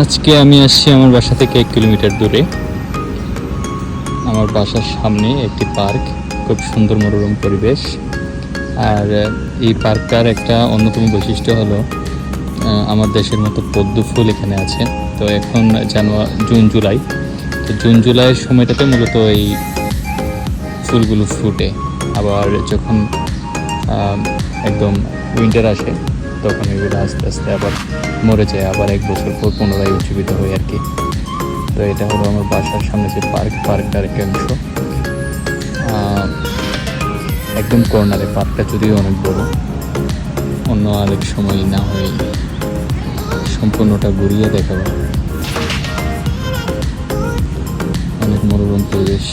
আজকে আমি আসছি আমার বাসা থেকে 1 কিলোমিটার দূরে। আমার বাসার সামনে একটি পার্ক, খুব সুন্দর মনোরম পরিবেশ। আর এই পার্কটার একটা অন্যতম বৈশিষ্ট্য হলো আমার দেশের মতো পদ্ম ফুল এখানে আছে। তো এখন জুন জুলাই, তো জুন জুলাইয়ের সময়টাতে মূলত এই ফুলগুলো ফুটে। আবার যখন একদম উইন্টার আসে তখন এগুলো আস্তে আস্তে আবার মরে যায়, আবার 1 বছর পর পুনরায় উজ্জীবিত হয় আর কি। তো এটা হলো আমার বাসার সামনে যে পার্কটার একটা অংশ। একদম কর্নারে পার্কটা, যদিও অনেক বড়। অন্য আরেক সময় না হয় সম্পূর্ণটা ঘুরিয়ে দেখাবো। অনেক মনোরম পরিবেশ।